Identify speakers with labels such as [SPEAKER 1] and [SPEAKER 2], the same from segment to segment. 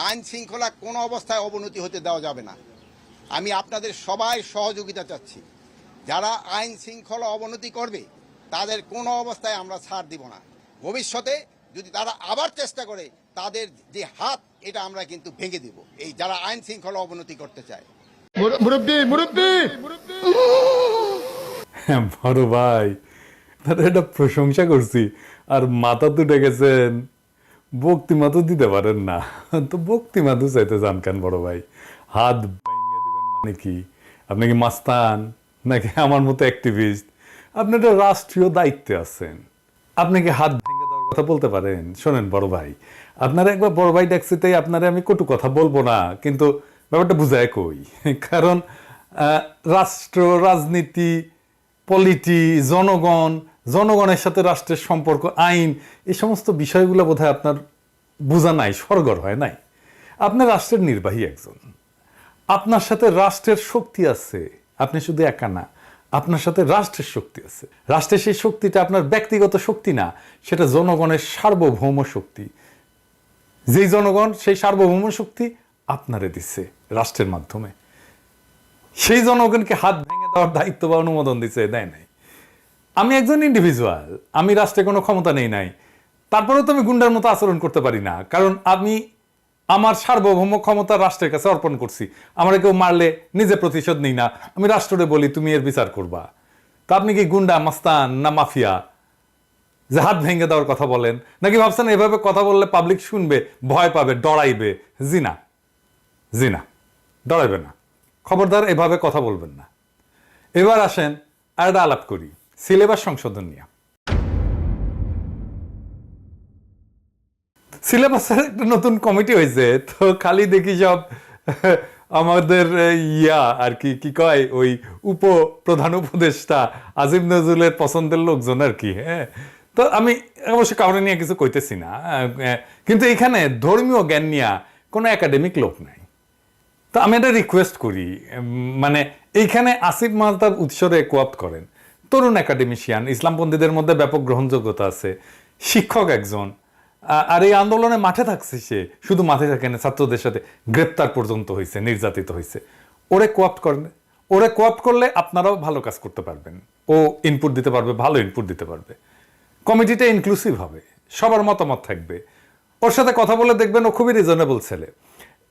[SPEAKER 1] আইন শৃঙ্খলা কোনো অবস্থায় অবনতি হতে দেওয়া যাবে না। আমি আপনাদের সবাই সহযোগিতা চাচ্ছি। যারা আইন শৃঙ্খলা অবনতি করবে তাদের কোনো অবস্থায় আমরা ছাড় দিব না। ভবিষ্যতে যদি তারা আবার চেষ্টা করে তাদের যে হাত এটা আমরা কিন্তু ভেঙে দিব, এই যারা আইন শৃঙ্খলা অবনতি করতে চায়।
[SPEAKER 2] বড় ভাই, তারা এটা প্রশংসা করছি আর মাথা তুটে গেছেন, বক্তিমা তো দিতে পারেন না, তো বক্তিমা তো চাইতে চান কেন বড় ভাই? হাত ভেঙে দিবেন মানে কি? আপনি কি মাস্তান নাকি আমার মতো অ্যাক্টিভিস্ট? আপনি একটা রাষ্ট্রীয় দায়িত্বে আছেন, আপনি কি হাত ভেঙে দেওয়ার কথা বলতে পারেন? শোনেন বড় ভাই, আপনারা একবার বড় ভাই ডাকছি, তাই আপনারা আমি কটু কথা বলবো না, কিন্তু ব্যাপারটা বুঝায় কই। কারণ রাষ্ট্র, রাজনীতি, পলিটি, জনগণের সাথে রাষ্ট্রের সম্পর্ক, আইন, এই সমস্ত বিষয়গুলো বোধহয় আপনার বোঝা নাই, সরগর হয় নাই। আপনি রাষ্ট্রের নির্বাহী একজন, আপনার সাথে রাষ্ট্রের শক্তি আছে, আপনি শুধু একা না, আপনার সাথে রাষ্ট্রের শক্তি আছে। রাষ্ট্রের সেই শক্তিটা আপনার ব্যক্তিগত শক্তি না, সেটা জনগণের সার্বভৌম শক্তি। যেই জনগণ সেই সার্বভৌম শক্তি আপনারে দিচ্ছে রাষ্ট্রের মাধ্যমে, সেই জনগণকে হাত ভেঙে দেওয়ার দায়িত্ব বা অনুমোদন দিচ্ছে, দেয় নাই। আমি একজন ইন্ডিভিজুয়াল, আমি রাষ্ট্রে কোনো ক্ষমতা নেই নাই, তারপরেও তো আমি গুন্ডার মতো আচরণ করতে পারি না, কারণ আমি আমার সার্বভৌম ক্ষমতা রাষ্ট্রের কাছে অর্পণ করছি। আমরা কেউ মারলে নিজে প্রতিশোধ নিই না, আমি রাষ্ট্রকে বলি তুমি এর বিচার করবা। তা আপনি কি গুন্ডা, মাস্তান না মাফিয়া যে হাত ভেঙে দেওয়ার কথা বলেন? নাকি ভাবছেন এভাবে কথা বললে পাবলিক শুনবে, ভয় পাবে, ডরাইবে? জি না, জি না, ডরাইবে না। খবরদার এভাবে কথা বলবেন না। এবার আসেন আর একটা আলাপ করি সিলেবাস সংশোধন নিয়ে। সিলেবাসের একটা নতুন কমিটি হয়েছে, তো খালি দেখি সব আমাদের আর কি কি কয়, ওই প্রধান উপদেষ্টা আজিম নজরুলের পছন্দের লোকজন আর কি। হ্যাঁ, তো আমি অবশ্য কাউরে নিয়ে কিছু কইতেছি না, কিন্তু এখানে ধর্মীয় জ্ঞান নিয়ে কোনো একাডেমিক লোক নাই। তো আমি একটা রিকোয়েস্ট করি, মানে এইখানে আসিফ মাহতাব উৎসরে কোঅপ্ট করেন, তরুণ একাডেমিশিয়ান, ইসলামপন্থীদের মধ্যে ব্যাপক গ্রহণযোগ্যতা আছে, শিক্ষক একজন, আর এই আন্দোলনে মাঠে থাকছে সে, শুধু মাঠে থাকে না, ছাত্রদের সাথে গ্রেপ্তার পর্যন্ত হয়েছে, নির্যাতিত হয়েছে। ওরে কোঅপ্ট করেন, ওরে কোঅপ্ট করলে আপনারাও ভালো কাজ করতে পারবেন, ও ইনপুট দিতে পারবে, ভালো ইনপুট দিতে পারবে। কমিটিটা ইনক্লুসিভ হবে, সবার মতামত থাকবে, ওর সাথে কথা বলে দেখবেন ও খুবই রিজনেবল ছেলে।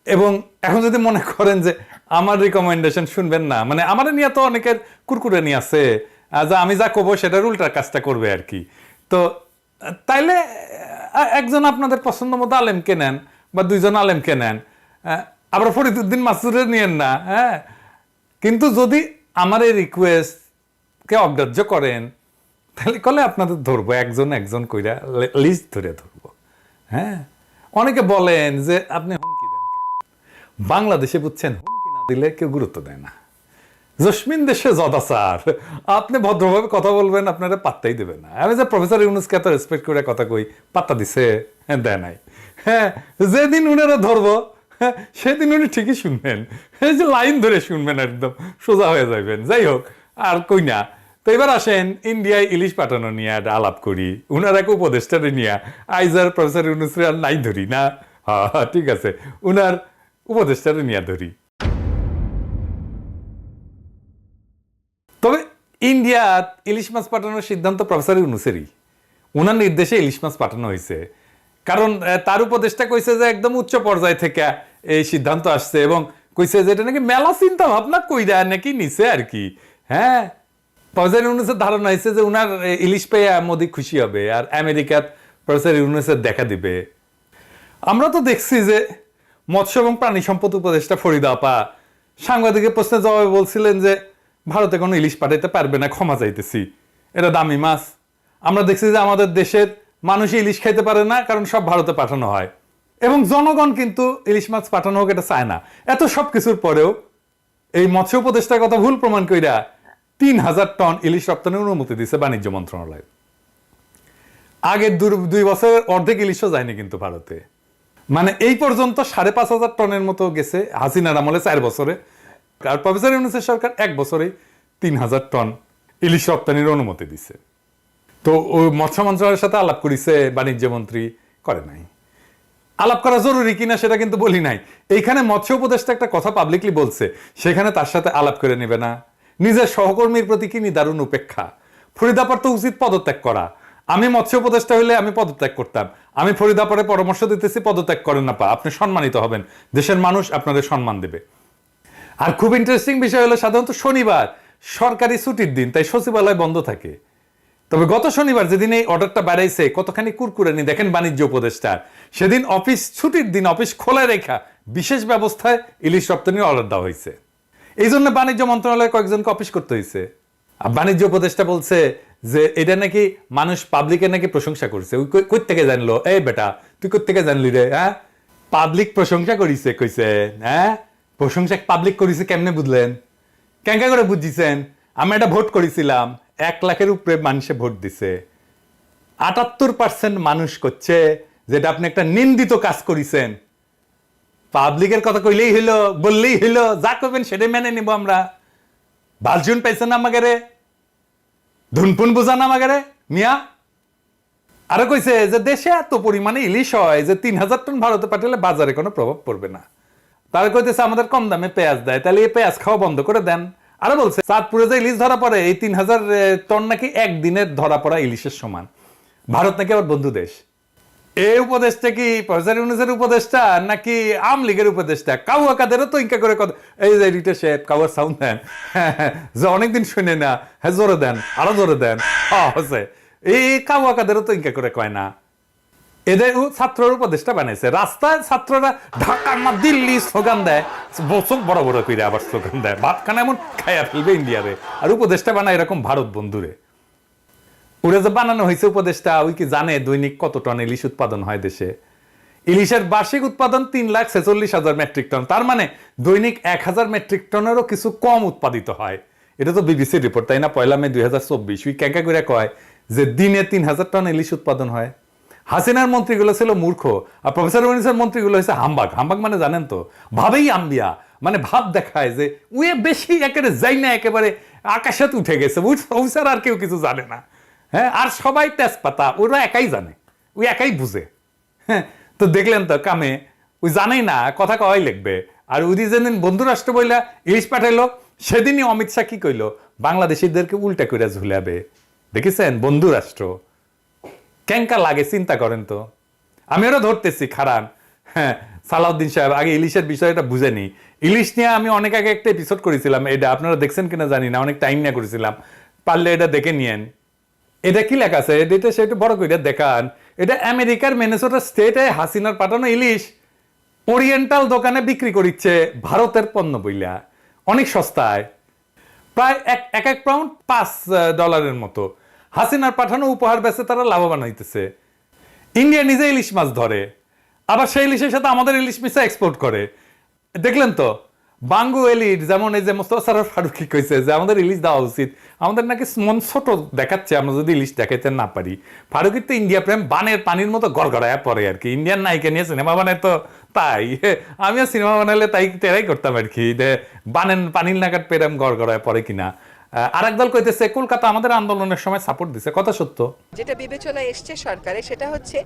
[SPEAKER 2] এবং এখন যদি মনে করেন যে আমার রিকমেন্ডেশন শুনবেন না, মানে আমার নিয়ে তো অনেকের কুরকুরে নিয়ে আছে, যে আমি যা করবো সেটার উল্টা কাজটা করবে আর কি, তো তাইলে একজন আপনাদের পছন্দ মতো আলেমকে নেন বা দুইজন আলেমকে নেন, আবার ফরিদউদ্দিন মাসুদের নিয়েন না। হ্যাঁ, কিন্তু যদি আমার এই রিকোয়েস্টকে অগ্রাহ্য করেন তাহলে কলে আপনাদের ধরবো, একজন একজন কইরা লিস্ট ধরে ধরবো। হ্যাঁ, অনেকে বলেন যে আপনি হুমকি দেন, বাংলাদেশে বুঝছেন হুমকি না দিলে কেউ গুরুত্ব দেয় না। জসমিন দেশে জদাচার, আপনি ভদ্রভাবে কথা বলবেন, আপনারা পাত্তাই দেবে না। আমি যে প্রফেসর ইউনুসকে এত রেসপেক্ট করে কথা কই, পাত্তা দিছে? হ্যাঁ, দেয় নাই। হ্যাঁ, যেদিন উনারা ধরবো সেদিন উনি ঠিকই শুনবেন, এই যে লাইন ধরে শুনবেন, একদম সোজা হয়ে যাবেন। যাই হোক, আর কই না। তো এবার আসেন ইন্ডিয়ায় ইলিশ পাঠানো নিয়ে একটা আলাপ করি, উনার এক উপদেষ্টারে নিয়ে। আইজার প্রফেসর ইউনুসরে আর নাই ধরি না, হ্যাঁ ঠিক আছে, উনার উপদেষ্টারে নিয়ে ধরি। তবে ইন্ডিয়া ইলিশ মাছ পাঠানোর সিদ্ধান্ত প্রফেসর ইউনুসেরই, ওনার নির্দেশে ইলিশ মাছ পাঠানো হয়েছে। কারণ তার উপদেষ্টা কইছে যে একদম উচ্চ পর্যায় থেকে এই সিদ্ধান্ত আসছে, এবং কইছে যে এটা নাকি মেলা চিন্তা ভাবনা কইরা নাকি নিছে আর কি। হ্যাঁ, প্রফেসর ইউনুসের ধারণা হয়েছে যে উনার ইলিশ পেয়ে মোদি খুশি হবে আর আমেরিকার প্রফেসর ইউনুসের দেখা দিবে। আমরা তো দেখছি যে মৎস্য এবং প্রাণী সম্পদ উপদেষ্টা ফরিদা আপা সাংবাদিকের প্রশ্নের জবাবে বলছিলেন যে ভারতে কোনো ইলিশ পাঠাইতে পারবে না, ক্ষমা চাইতেছি, এটা দামি মাছ। আমরা দেখছি যে আমাদের দেশের মানুষ ইলিশ খাইতে পারে না, কারণ সব ভারতে পাঠানো হয়, এবং জনগণ কিন্তু ইলিশ মাছ পাঠানো হোক এটা চায় না। এত সব কিছুর পরেও এই মৎস্য উপদেষ্টার কথা ভুল প্রমাণ কইরা ৩,০০০ টন ইলিশ রপ্তানির অনুমতি দিছে বাণিজ্য মন্ত্রণালয়। আগের ২ বছরের অর্ধেক ইলিশও যায়নি কিন্তু ভারতে, মানে এই পর্যন্ত ৫,৫০০ টনের মতো গেছে হাসিনার আমলে ৪ বছরে। আর প্রফেসর ইউনুসের সরকার ১ বছরেই ৩,০০০ টন ইলিশ রপ্তানির অনুমতি দিছে। তো ওই মৎস্য মন্ত্রণালয়ের সাথে আলাপ করেছে বাণিজ্য মন্ত্রী, করে নাই। আলাপ করা জরুরি কিনা সেটা কিন্তু বলি নাই। এইখানে মৎস্য উপদেষ্টা একটা কথা পাবলিকলি বলছে, সেখানে তার সাথে আলাপ করে নেবে না। নিজের সহকর্মীর প্রতি কি নিদারুণ উপেক্ষা। ফরিদাপার তো উচিত পদত্যাগ করা। আমি মৎস্য উপদেষ্টা হইলে আমি পদত্যাগ করতাম। আমি ফরিদাপারে পরামর্শ দিতেছি পদত্যাগ করেন না পা, আপনি সম্মানিত হবেন, দেশের মানুষ আপনাদের সম্মান দেবে। আর খুব ইন্টারেস্টিং বিষয় হলো সাধারণত শনিবার সরকারি ছুটির দিন, তাই সচিবালয় বন্ধ থাকে। তবে গত শনিবার যেদিন এই অর্ডারটা বাড়াইছে কতখানি কুরকুরানি দেখেন বাণিজ্য উপদেষ্টার। সেদিন অফিস ছুটির দিন অফিস খোলা রেখা বিশেষ ব্যবস্থায় ইলিশ রপ্তানির অর্ডার দেওয়া হয়েছে। এই জন্য বাণিজ্য মন্ত্রণালয়ে কয়েকজনকে অফিস করতে হয়েছে। আর বাণিজ্য উপদেষ্টা বলছে যে এটা নাকি মানুষ পাবলিকের নাকি প্রশংসা করছে। ওই কই থেকে জানলো? এই বেটা তুই কই থেকে জানলি রে? হ্যাঁ, পাবলিক প্রশংসা করিছে কইছে। হ্যাঁ, প্রশংসা পাবলিক করিছে কেমনে বুঝলেন? কেঙ্কা করে বুঝিছেন? আমি একটা ভোট করেছিলাম, 1 লাখের উপরে মানুষে ভোট দিছে। 78% মানুষ করছে যেটা আপনি একটা নিন্দিত কাজ করেছেন। পাবলিকের কথা কইলেই হইলো, বললেই হইলো, যা করবেন সেটাই মেনে নিব আমরা। বালজুন পাইছেন আমাকে রে, ধুনপুন বুঝান আমাকে রে মিয়া। আরো কইছে যে দেশে এত পরিমাণে ইলিশ হয় যে 3000 টন ভারতে পাঠালে বাজারে কোনো প্রভাব পড়বে না। তারা কইতেছে আমাদের কম দামে পেঁয়াজ দেয়, তাহলে এই পেঁয়াজ খাওয়া বন্ধ করে দেন। আরো বলছে চাঁদপুরে যে ইলিশ ধরা পড়ে এই 3000 টন নাকি একদিনের ধরা পড়া ইলিশের সমান। ভারত নাকি আবার বন্ধু দেশ। এই উপদেশটা কি প্রফেসর ইউনূসের উপদেশটা নাকি আওয়ামী লীগের উপদেশটা? কাউয়া কাদেরও তো ইনকা করে কথা। এই যে রিটা শেপ কাউয়ার সাউন্ড দেন, যে অনেকদিন শুনে না, হ্যাঁ জোরে দেন, আরো জোরে দেন। হচ্ছে এই কাউয়া কাদেরও তো ইনকা করে কয় না। এদের ছাত্রর উপদেশটা বানাইছে। রাস্তায় ছাত্ররা ঢাকা না দিল্লি স্লোগান দেয়, বছর বড় বড় করে আবার স্লোগান দেয়, ভাতখানা এমন খাইয়া ফেলবে ইন্ডিয়ারে। আর উপদেশটা বানায় এরকম ভারত বন্ধুরে। ওরা যে বানানো হয়েছে উপদেশটা, ওই কি জানে দৈনিক কত টন ইলিশ উৎপাদন হয় দেশে? ইলিশের বার্ষিক উৎপাদন 3,46,000 মেট্রিক টন। তার মানে দৈনিক 1000 মেট্রিক টনেরও কিছু কম উৎপাদিত হয়। এটা তো বিবিসির রিপোর্ট, তাই না? 1 মে 2024 ওই ক্যাঁকা করে কয় যে দিনে 3000 টন ইলিশ উৎপাদন হয়। হাসিনার মন্ত্রীগুলো ছিল মূর্খ, আর প্রফেসর ইউনূসের মন্ত্রীগুলো হয়েছে হাম্বাগ। হাম্বাগ মানে জানেন তো, ভাবেই আম্বিয়া, মানে ভাব দেখায় যে উয়ে বেশি একেবারে যাই না, একেবারে আকাশে উঠে গেছে। অফিসার আর কেউ কিছু জানে না। হ্যাঁ, আর সবাই তেজপাতা, ওরা একাই জানে, ওই একাই বুঝে। হ্যাঁ, তো দেখলেন তো কামে, ওই জানেই না, কথা কওয়াই লিখবে। আর ওই যেদিন বন্ধু রাষ্ট্র বইলা ইলিশ পাঠাইলো, সেদিনই অমিত শাহ কি কইলো? বাংলাদেশিদেরকে উল্টা করে ঝুলাবে। দেখেছেন বন্ধু রাষ্ট্র কেঙ্কা লাগে, চিন্তা করেন তো। আমি ওরা ধরতেছি খারান। হ্যাঁ, সালাউদ্দিন সাহেব আগে ইলিশের বিষয়টা বুঝেনি। ইলিশ নিয়ে আমি অনেক আগে একটা এপিসোড করেছিলাম, এটা আপনারা দেখছেন কিনা জানি না, অনেক টাইম নিয়ে করেছিলাম, পারলে এটা দেখে নিয়েন। এটা কি লেখা আছে এটা সেটা বড় করে দেখান। এটা আমেরিকার মিনেসোটা স্টেটে হাসিনার পাঠানো ইলিশ ওরিয়েন্টাল দোকানে বিক্রি করিচ্ছে ভারতের পণ্য বইলা, অনেক সস্তায়, প্রায় এক পাউন্ড $5 মতো। হাসিনার পাঠানো উপহার বেচে তারা লাভবান হইতেছে। ইন্ডিয়া নিজে ইলিশ মাছ ধরে, আবার সেই ইলিশের সাথে আমাদের ইলিশ মিশা এক্সপোর্ট করে। দেখলেন তো বাঙ্গু এলিট, যেমন এই যে মোস্তফা সরোয়ার ফারুকী কইছে যে আমাদের ইলিশ দেওয়া উচিত, আমাদের নাকি মন ছোট দেখাচ্ছে আমরা যদি ইলিশ দেখাইতে না পারি। ফারুকির তো ইন্ডিয়া প্রেম বানের পানির মতো গড়গড়ায় পড়ে আর কি। ইন্ডিয়ান নায়িকা নিয়ে সিনেমা বানায় তো তাই, আমিও সিনেমা বানালে তাই তেরাই করতাম আর কি, বানেন পানির নাগাদ প্রেম গড়গড়ায় পড়ে কিনা। আরেক দল কইতেছে কলকাতা আমাদের আন্দোলনের সময় সাপোর্ট দিছে, কথা সত্য।
[SPEAKER 3] যেটা বিবেচনায় এসছে সরকারে সেটা হচ্ছে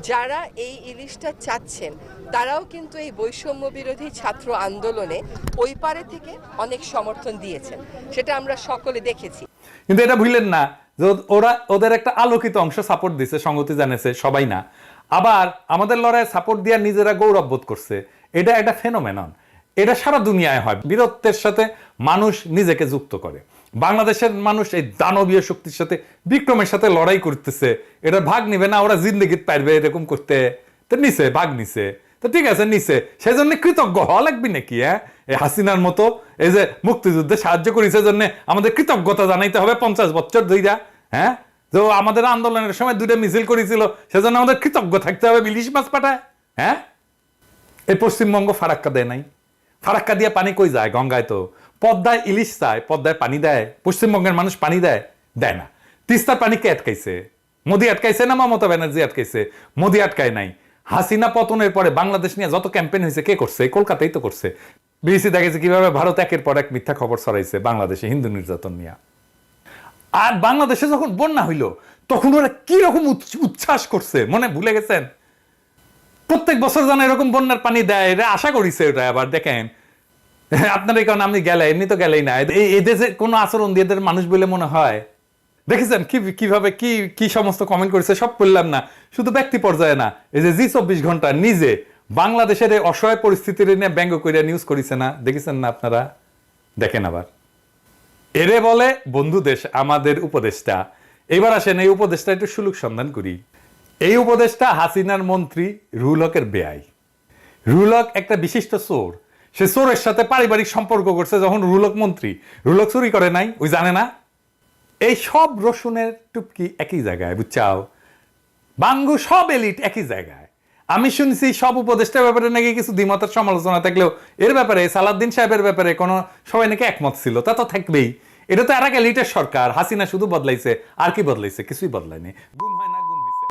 [SPEAKER 3] যারা এই ইলিশটা চাচ্ছেন তারাও কিন্তু এই বৈষম্য বিরোধী ছাত্র আন্দোলনে ওই পারে থেকে অনেক সমর্থন দিয়েছেন, সেটা আমরা সকলে দেখেছি।
[SPEAKER 2] কিন্তু এটা ভুলেন না যে ওরা ওদের একটা আলোকিত অংশ সাপোর্ট দিছে, সংগতি জানেছে, সবাই না। আবার আমাদের লড়াইয়ে সাপোর্ট দিয়ে নিজেরা গৌরব বোধ করছে। এটা একটা ফেনোমেনন, এটা সারা দুনিয়ায় হয়। বীরত্বের সাথে মানুষ নিজেকে যুক্ত করে। বাংলাদেশের মানুষ এই দানবীয় শক্তির সাথে, বিক্রমের সাথে লড়াই করতেছে। এটা ভাগ নিবে না, ওরা জিন্দগিত পারবে এরকম করতে, তো নিছে, ভাগ নিছে, তো ঠিক আছে নিছে, সেই জন্য কৃতজ্ঞ হওয়া লাগবে নাকি? হ্যাঁ, এই হাসিনার মতো এই যে মুক্তিযুদ্ধে সাহায্য করেছে জন্য আমাদের কৃতজ্ঞতা জানাইতে হবে 50 বছর ধইরা? হ্যাঁ, যে আমাদের আন্দোলনের সময় 2টা মিছিল করেছিল সেজন্য আমাদের কৃতজ্ঞ থাকতে হবে ইলিশ মাছ পাঠায়? হ্যাঁ, এই পশ্চিমবঙ্গ ফারাক্কা দেয় নাই। ফারাক্কা দিয়ে পানি কই যায়? গঙ্গায়। তো পদ্মায় ইলিশ চায়, পদ্মায় পানি দেয়? পশ্চিমবঙ্গের মানুষ পানি দেয়? দেয় না। তিস্তার পানি কে আটকাইছে? মোদি আটকাইছে না মমতা ব্যানার্জি আটকাইছে? মোদি আটকায় নাই। হাসিনা পতনের পরে বাংলাদেশ নিয়ে যত ক্যাম্পেইন হয়েছে কে করছে? কলকাতাই তো করছে। বিবিসি দেখেছে কিভাবে ভারত একের পর এক মিথ্যা খবর ছড়াইছে বাংলাদেশে হিন্দু নির্যাতন নিয়ে। আর বাংলাদেশে যখন বন্যা হইল তখন ওরা কি রকম উচ্ছ্বাস করছে মনে ভুলে গেছেন? প্রত্যেক বছর যেন এরকম বন্যার পানি দেয়, এটা আশা করিছে। ওটা আবার দেখেন আপনার এই কারণে আপনি গেলে, এমনি তো গেলেই না, এদেশে কোনো আচরণ দিয়ে এদের মানুষ বলে মনে হয়? দেখেছেন কিভাবে কি সমস্ত কমেন্ট করেছে, সব বললাম না, শুধু ব্যক্তি পর্যায়ে না, এই যে জি24 ঘন্টা নিজে বাংলাদেশের এই অসহায় পরিস্থিতির নিয়ে ব্যঙ্গ করে নিউজ করেছে না, দেখেছেন না আপনারা? দেখেন আবার এরে বলে বন্ধু দেশ আমাদের উপদেষ্টা। এবার আসেন এই উপদেষ্টা একটু সুলুক সন্ধান করি। এই উপদেষ্টা হাসিনার মন্ত্রী রুহুল হকের বেয়াই। রুহুল হক একটা বিশিষ্ট চোর, সে চোরের সাথে পারিবারিক সম্পর্ক করছে যখন রুহুল হক মন্ত্রী। রুহুল হক চুরি করে নাই, ওই জানে না? এই সব রসুনের টুপকি একই জায়গায়, বুঝছাও? বাঙ্গু সব এলিট একই জায়গায়। আমি শুনছি সব উপদেষ্টার ব্যাপারে নাকি কিছু দ্বিমতের সমালোচনা থাকলেও এর ব্যাপারে সালাউদ্দিন সাহেবের ব্যাপারে কোনো সবাই নাকি একমত ছিল। তা তো থাকবেই, এটা তো আর এক এলিটের সরকার। হাসিনা শুধু বদলাইছে, আর কি বদলাইছে? কিছুই বদলায়নি। গুম হয় না, গুম হয়েছে।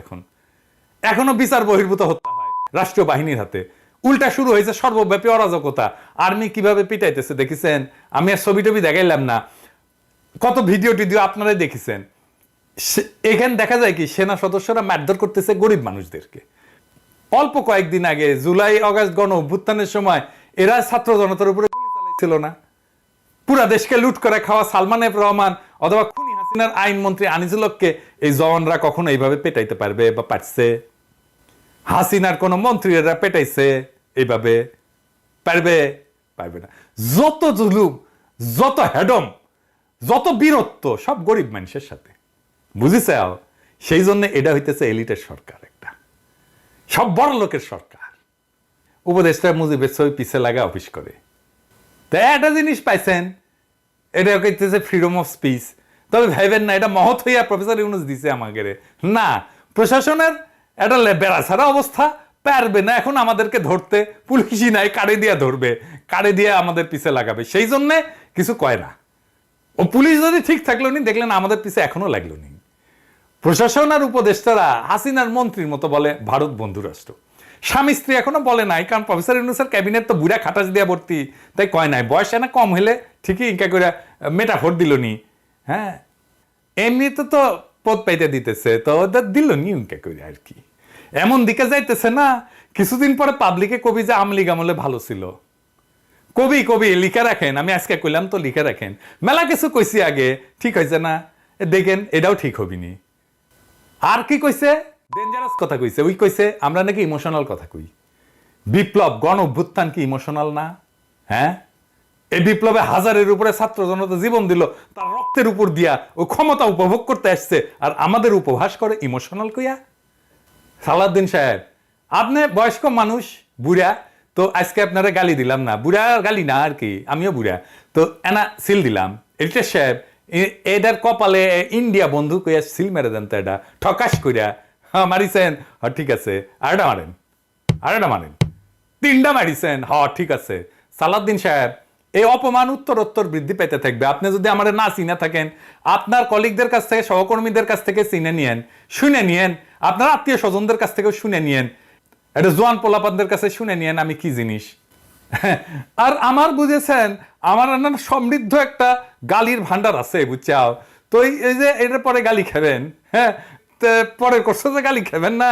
[SPEAKER 2] এখনো বিচার বহির্ভূত হত্যা হয় রাষ্ট্রীয় বাহিনীর হাতে। উল্টা শুরু হয়েছে সর্বব্যাপী অরাজকতা। আর্মি কিভাবে পিটাইতেছে দেখেছেন? আমি আর ছবি টবি দেখাইলাম না, কত ভিডিও টিডিও আপনারাই দেখেছেন। এখানে দেখা যায় কি সেনা সদস্যরা মারধর করতেছে গরিব মানুষদেরকে। অল্প কয়েকদিন আগে জুলাই আগস্ট গণ অভ্যুত্থানের সময় এরা ছাত্র জনতার উপরে গুলি চালাইছিল না? পুরা দেশকে লুট করে খাওয়া সালমান এফ রহমান অথবা খুনি হাসিনার আইনমন্ত্রী আনিসুল হককে এই জওয়ানরা কখনো এইভাবে পেটাইতে পারবে বা পারছে? হাসিনার কোন মন্ত্রীরা পেটাইছে এইভাবে? পারবে? পারবে না। যত জুলুম, যত হেডম, যত বীরত্ব সব গরিব মানুষের সাথে, বুঝেছে? সেই জন্য এটা হইতেছে এলিটের সরকার, একটা সব বড় লোকের সরকার। উপদেষ্টা মুজিবের ছবি পিছে লাগা অফিস করে। তা একটা জিনিস পাইছেন, এটা কইতেছে ফ্রিডম অফ স্পিচ। তবে ভাইবেন না এটা মহৎ হইয়া প্রফেসর ইউনূস দিছে আমাকে না। প্রশাসনের একটা বেড়া ছাড়া অবস্থা, পারবে না এখন আমাদেরকে ধরতে। পুলিশই নাই, কাড়ে দিয়া ধরবে, কাড়ে দিয়ে আমাদের পিছে লাগাবে। সেই জন্যে কিছু কয় না। ও পুলিশ যদি ঠিক থাকলো নি, দেখলেন আমাদের পিছে এখনো লাগলো নি। প্রশাসন আর উপদেষ্টারা হাসিনার মন্ত্রীর মতো বলে ভারত বন্ধু রাষ্ট্র। স্বামী স্ত্রী এখনো বলে নাই, কারণ প্রফেসর ইউনূসের ক্যাবিনেট তো বুড়া খাটাস দিয়া ভর্তি, তাই কয় নাই। বয়স না কম হলে ঠিকই ইনকা করে মেটাফোর দিল নি। হ্যাঁ, এমনিতে তো পদ পাইতে দিতেছে, তো ওদের দিল নি ইনকা করে আর কি। এমন দিকে যাইতেছে না, কিছুদিন পরে পাবলিকে কবি যে আমলিগ আমলে ভালো ছিল। কবি লিখে রাখেন, আমি আজকে কইলাম তো লিখে রাখেন। মেলা কিছু কইছি আগে, ঠিক হয়েছে না? দেখেন এটাও ঠিক হবিনি। আর কি কইছে? ডেঞ্জারাস কথা কইছে। ওই কইছে আমরা নাকি ইমোশনাল কথা কই। বিপ্লব গণ অভ্যুত্থান কি ইমোশনাল না? হ্যাঁ, এই বিপ্লবে হাজারের উপরে ছাত্র জনতা জীবন দিল, তার রক্তের উপর দিয়া ও ক্ষমতা উপভোগ করতে আসছে, আর আমাদের উপহাস করে ইমোশনাল কইয়া। সালাউদ্দিন সাহেব, আপনি বয়স্ক মানুষ, বুড়া, তো আজকে আপনারা গালি দিলাম না, বুড়া গালি না আর কি, আমিও বুড়া, তো এনা সিল দিলাম। এডিটর সাহেব, এটার কপালে ইন্ডিয়া বন্ধু কইয়া সিল মেরে দেন তো, এটা ঠকাস কইরা। হ্যাঁ মারিছেন, হ্যাঁ ঠিক আছে, আরেকটা মারেন, আরেকটা মারেন, 3টা মারিছেন, হ্যাঁ ঠিক আছে। সালাউদ্দিন সাহেব, এই অপমান উত্তরোত্তর বৃদ্ধি পেতে থাকবে। আপনি যদি আমার না চিনে থাকেন, আপনার কলিগদের কাছ থেকে, সহকর্মীদের কাছ থেকে চিনে নিয়েন, শুনে নিয়েন, আপনার আত্মীয় স্বজনদের কাছ থেকেও শুনে নিয়েন, এটা জোয়ান পোলাপানদের কাছে শুনে নিয়েন আমি কি জিনিস। আর আমার বুঝেছেন, আমার সমৃদ্ধ একটা গালির ভান্ডার আছে, বুঝছাও তো। এই যে এটার পরে গালি খাবেন, হ্যাঁ, পরের কোর্সে যে গালি খাবেন না,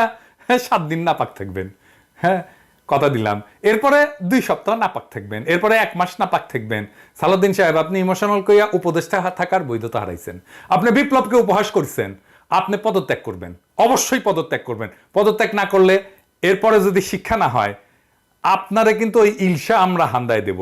[SPEAKER 2] 7 দিন নাপাক থাকবেন। হ্যাঁ, কথা দিলাম। এরপরে 2 সপ্তাহ নাপাক থাকবেন, এরপরে 1 মাস নাপাক থাকবেন। সালাউদ্দিন সাহেব, আপনি ইমোশনাল কইয়া উপদেষ্টা থাকার বৈধতা হারাইছেন। আপনি বিপ্লবকে উপহাস করছেন। আপনি পদত্যাগ করবেন, অবশ্যই পদত্যাগ করবেন। পদত্যাগ না করলে এরপরে যদি শিক্ষা না হয়, আপনারা কিন্তু ওই ইলশা আমরা হান্দায় দেব।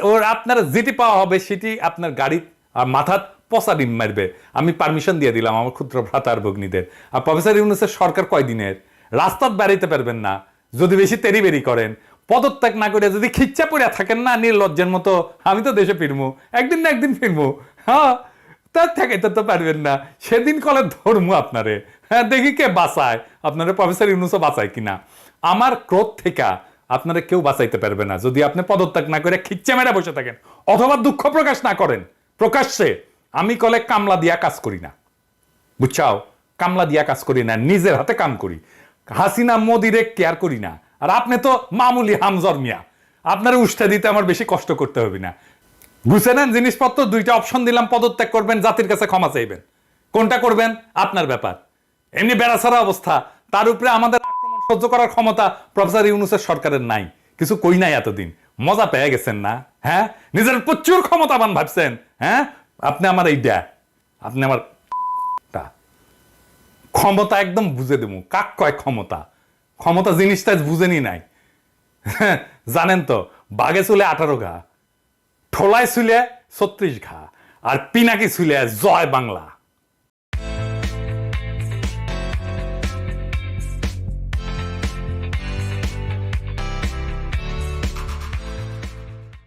[SPEAKER 2] ওর আপনারা যেটি পাওয়া হবে সেটি আপনার গাড়ি আর মাথার পচা ডিম মারবে। আমি পারমিশন দিয়ে দিলাম আমার ক্ষুদ্র ভ্রাতার ভগ্নীদের। আর প্রফেসর ইউনূসের সরকার কয়দিনের, রাস্তাত বেড়াইতে পারবেন না যদি বেশি তেরি করেন। পদত্যাগ না করে যদি খিচ্চা পড়ে থাকেন না নির্লজ্জের মতো, আমি তো দেশে ফিরবো, একদিন না একদিন ফিরবো। হ্যাঁ, তার ঠেকাইতে তো পারবেন না। সেদিন কলে ধর্মু আপনারে। হ্যাঁ, দেখি কে বাঁচায় আপনারা, প্রফেসর ইউনূসও বাঁচায় কিনা। আমার ক্রোধ থেকে আপনারা কেউ বাঁচাইতে পারবে না যদি আপনি পদত্যাগ না করে খিচ্চা মেরে বসে থাকেন, অথবা দুঃখ প্রকাশ না করেন প্রকাশ্যে। আমি কলে কামলা দিয়া কাজ করি না, বুঝছাও? কামলা দিয়া কাজ করি না, নিজের হাতে কাম করি। হাসিনা মোদিরে কেয়ার করি না। আর আপনি তো মামুলি হামজর মিয়া, আপনার উষ্টা দিতে আমার বেশি কষ্ট করতে হবে না। বুঝে নেন জিনিসপত্র। 2টা অপশন দিলাম, পদত্যাগ করবেন, জাতির কাছে ক্ষমা চাইবেন। কোনটা করবেন আপনার ব্যাপার। এমনি বেড়াছাড়া অবস্থা, তার উপরে আমাদের আক্রমণ সহ্য করার ক্ষমতা প্রফেসর ইউনূসের সরকারের নাই। কিছু কই নাই এতদিন, মজা পেয়ে গেছেন না? হ্যাঁ, নিজের প্রচুর ক্ষমতাবান ভাবছেন। হ্যাঁ, আপনি আমার এইটা, আপনি আমার ক্ষমতা একদম বুঝে দেবো। কাক কয় ক্ষমতা? ক্ষমতা জিনিসটা বুঝেনি নাই। জানেন তো, বাঘে চুলে 18 ঘা, ঠোলায় চুলে 36 ঘা, আর পিনাকি চুলে জয় বাংলা।